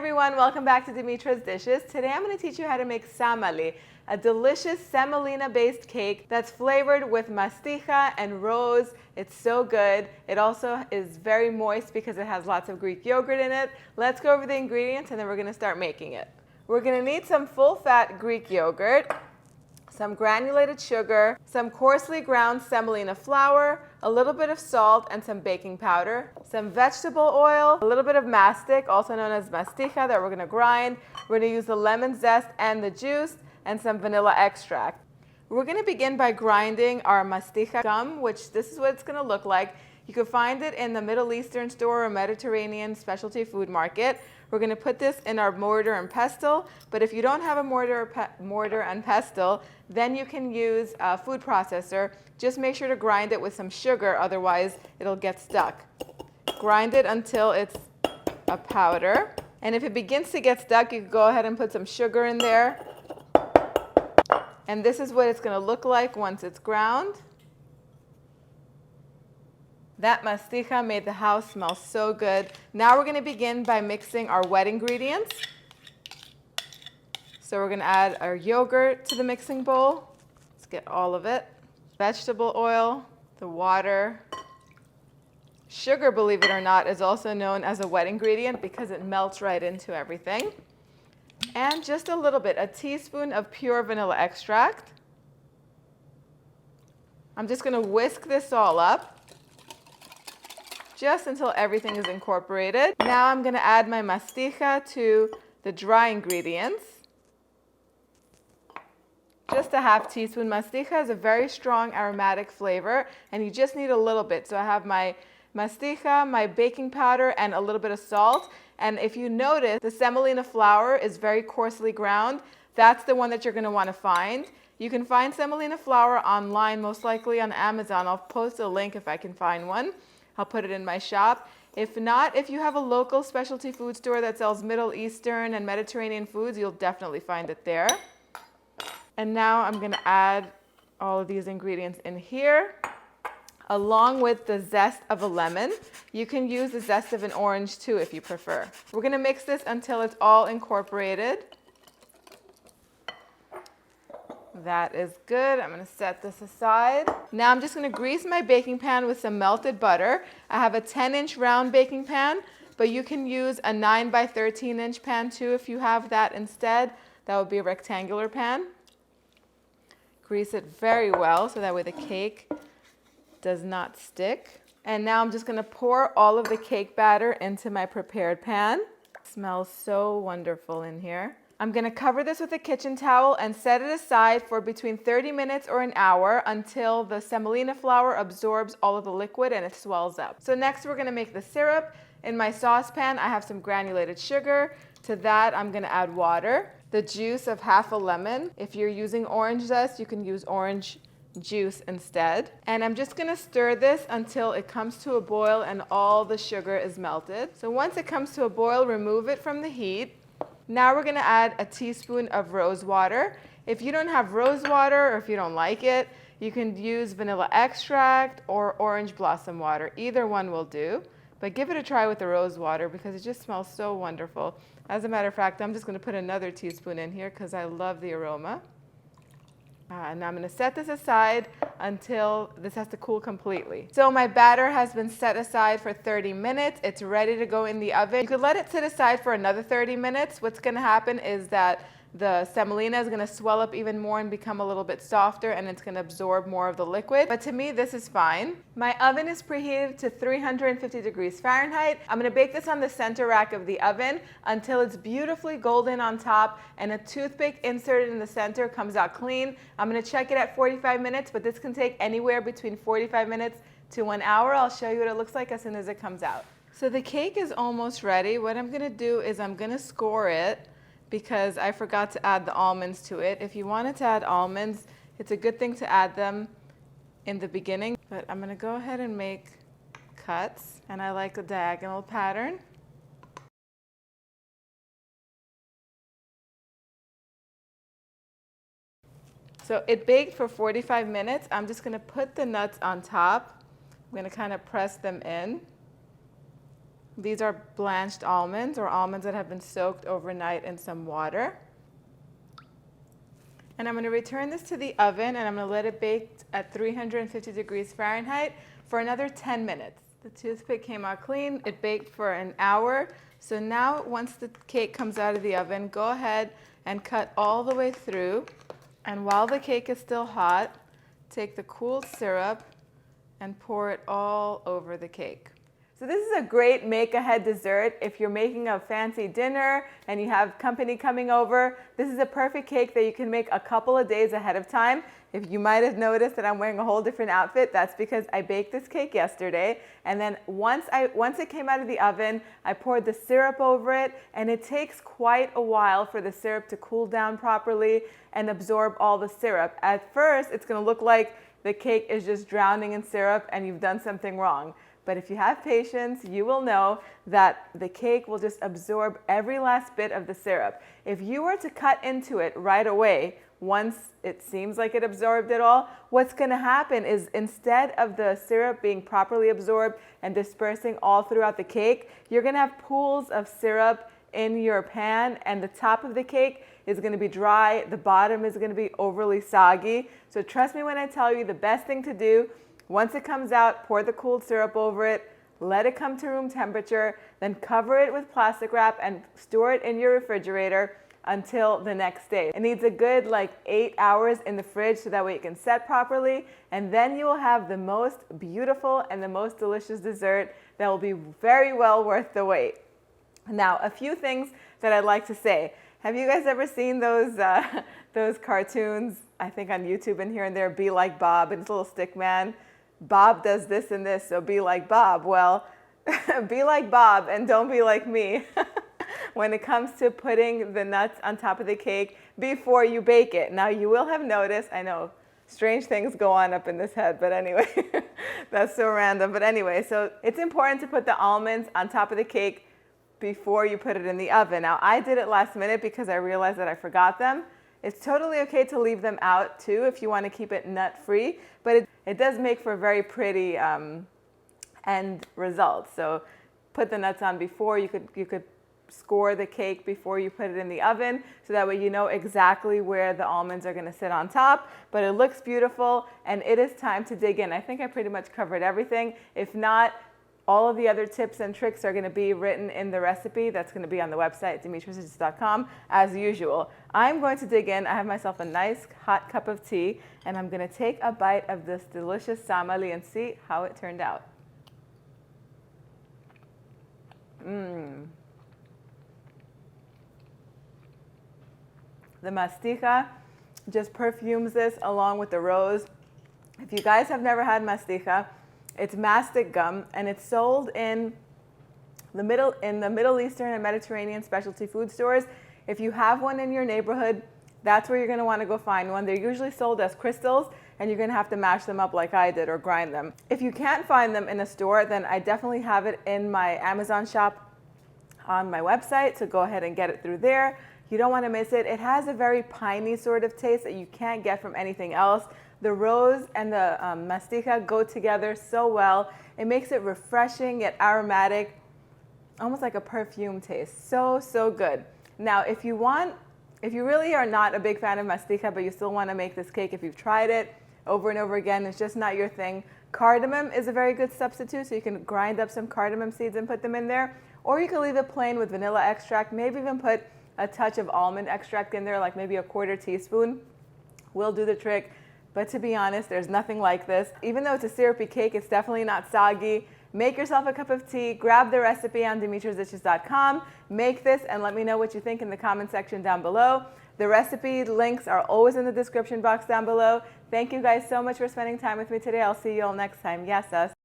everyone, welcome back to Dimitra's Dishes. Today I'm going to teach you how to make SAMALI, a delicious semolina based cake that's flavored with mastika and rose. It's so good. It also is very moist because it has lots of Greek yogurt in it. Let's go over the ingredients and then we're going to start making it. We're going to need some full fat Greek yogurt, some granulated sugar, some coarsely ground semolina flour, a little bit of salt and some baking powder, some vegetable oil, a little bit of mastic, also known as mastika, that we're going to grind. We're going to use the lemon zest and the juice and some vanilla extract. We're going to begin by grinding our mastika gum, which this is what it's going to look like. You can find it in the Middle Eastern store or Mediterranean specialty food market. We're going to put this in our mortar and pestle, but if you don't have a mortar and pestle, then you can use a food processor. Just make sure to grind it with some sugar, otherwise it'll get stuck. Grind it until it's a powder. And if it begins to get stuck, you can go ahead and put some sugar in there. And this is what it's going to look like once it's ground. That mastika made the house smell so good. Now we're going to begin by mixing our wet ingredients. So we're going to add our yogurt to the mixing bowl. Let's get all of it. Vegetable oil, the water. Sugar, believe it or not, is also known as a wet ingredient because it melts right into everything. And just a little bit, a teaspoon of pure vanilla extract. I'm just going to whisk this all up just until everything is incorporated. Now I'm going to add my mastika to the dry ingredients. Just a half teaspoon. Mastika has a very strong aromatic flavor, and you just need a little bit. So I have my mastika, my baking powder, and a little bit of salt. And if you notice, the semolina flour is very coarsely ground. That's the one that you're going to want to find. You can find semolina flour online, most likely on Amazon. I'll post a link if I can find one. I'll put it in my shop. If not, if you have a local specialty food store that sells Middle Eastern and Mediterranean foods, you'll definitely find it there. And now I'm going to add all of these ingredients in here, along with the zest of a lemon. You can use the zest of an orange too if you prefer. We're going to mix this until it's all incorporated. That is good. I'm going to set this aside. Now I'm just going to grease my baking pan with some melted butter. I have a 10-inch round baking pan, but you can use a 9 by 13-inch pan too if you have that instead. That would be a rectangular pan. Grease it very well so that way the cake does not stick. And now I'm just going to pour all of the cake batter into my prepared pan. It smells so wonderful in here. I'm going to cover this with a kitchen towel and set it aside for between 30 minutes or an hour until the semolina flour absorbs all of the liquid and it swells up. So next we're going to make the syrup. In my saucepan I have some granulated sugar. To that I'm going to add water, the juice of half a lemon. If you're using orange zest, you can use orange juice instead. And I'm just going to stir this until it comes to a boil and all the sugar is melted. So once it comes to a boil, remove it from the heat. Now we're going to add a teaspoon of rose water. If you don't have rose water or if you don't like it, you can use vanilla extract or orange blossom water. Either one will do. But give it a try with the rose water because it just smells so wonderful. As a matter of fact, I'm just going to put another teaspoon in here because I love the aroma. And I'm going to set this aside until this has to cool completely. So my batter has been set aside for 30 minutes. It's ready to go in the oven. You could let it sit aside for another 30 minutes. What's going to happen is that the semolina is going to swell up even more and become a little bit softer, and it's going to absorb more of the liquid. But to me, this is fine. My oven is preheated to 350 degrees Fahrenheit. I'm going to bake this on the center rack of the oven until it's beautifully golden on top and a toothpick inserted in the center comes out clean. I'm going to check it at 45 minutes, but this can take anywhere between 45 minutes to 1 hour. I'll show you what it looks like as soon as it comes out. So the cake is almost ready. What I'm going to do is I'm going to score it, because I forgot to add the almonds to it. If you wanted to add almonds, it's a good thing to add them in the beginning. But I'm going to go ahead and make cuts, and I like a diagonal pattern. So it baked for 45 minutes. I'm just going to put the nuts on top. I'm going to kind of press them in. These are blanched almonds, or almonds that have been soaked overnight in some water. And I'm going to return this to the oven, and I'm going to let it bake at 350 degrees Fahrenheit for another 10 minutes. The toothpick came out clean. It baked for an hour. So now once the cake comes out of the oven, go ahead and cut all the way through. And while the cake is still hot, take the cooled syrup and pour it all over the cake. So this is a great make-ahead dessert if you're making a fancy dinner and you have company coming over. This is a perfect cake that you can make a couple of days ahead of time. If you might have noticed that I'm wearing a whole different outfit, that's because I baked this cake yesterday. And then once it came out of the oven, I poured the syrup over it, and it takes quite a while for the syrup to cool down properly and absorb all the syrup. At first, it's going to look like the cake is just drowning in syrup and you've done something wrong. But if you have patience, you will know that the cake will just absorb every last bit of the syrup. If you were to cut into it right away, once it seems like it absorbed it all, what's going to happen is instead of the syrup being properly absorbed and dispersing all throughout the cake, you're going to have pools of syrup in your pan, and the top of the cake is going to be dry, the bottom is going to be overly soggy. So trust me when I tell you, the best thing to do, once it comes out, pour the cooled syrup over it, let it come to room temperature, then cover it with plastic wrap and store it in your refrigerator until the next day. It needs a good 8 hours in the fridge so that way it can set properly, and then you will have the most beautiful and the most delicious dessert that will be very well worth the wait. Now, a few things that I'd like to say. Have you guys ever seen those cartoons, I think on YouTube and here and there, Be Like Bob and his little stick man? Bob does this and this, so be like Bob. Well, be like Bob and don't be like me when it comes to putting the nuts on top of the cake before you bake it. Now, you will have noticed, I know, strange things go on up in this head, but anyway, that's so random. But anyway, so it's important to put the almonds on top of the cake before you put it in the oven. Now, I did it last minute because I realized that I forgot them. It's totally okay to leave them out too if you want to keep it nut-free, but it does make for a very pretty end result. So put the nuts on before. You could score the cake before you put it in the oven, so that way you know exactly where the almonds are going to sit on top. But it looks beautiful, and it is time to dig in. I think I pretty much covered everything. If not, all of the other tips and tricks are going to be written in the recipe that's going to be on the website, dimitra's.com, as usual. I'm going to dig in. I have myself a nice hot cup of tea, and I'm going to take a bite of this delicious SAMALI and see how it turned out. The mastika just perfumes this along with the rose. If you guys have never had mastika, it's mastic gum, and it's sold in the Middle Eastern and Mediterranean specialty food stores. If you have one in your neighborhood, that's where you're going to want to go find one. They're usually sold as crystals, and you're going to have to mash them up like I did or grind them. If you can't find them in a store, then I definitely have it in my Amazon shop on my website, so go ahead and get it through there. You don't want to miss it. It has a very piney sort of taste that you can't get from anything else. The rose and the mastika go together so well. It makes it refreshing yet aromatic, almost like a perfume taste. So, so good. Now, if you really are not a big fan of mastika, but you still want to make this cake, if you've tried it over and over again, it's just not your thing, cardamom is a very good substitute. So you can grind up some cardamom seeds and put them in there. Or you can leave it plain with vanilla extract, maybe even put a touch of almond extract in there, like maybe a 1/4 teaspoon. Will do the trick. But to be honest, there's nothing like this. Even though it's a syrupy cake, it's definitely not soggy. Make yourself a cup of tea, grab the recipe on dimitra's.com, make this, and let me know what you think in the comment section down below. The recipe links are always in the description box down below. Thank you guys so much for spending time with me today. I'll see you all next time. Yes, us.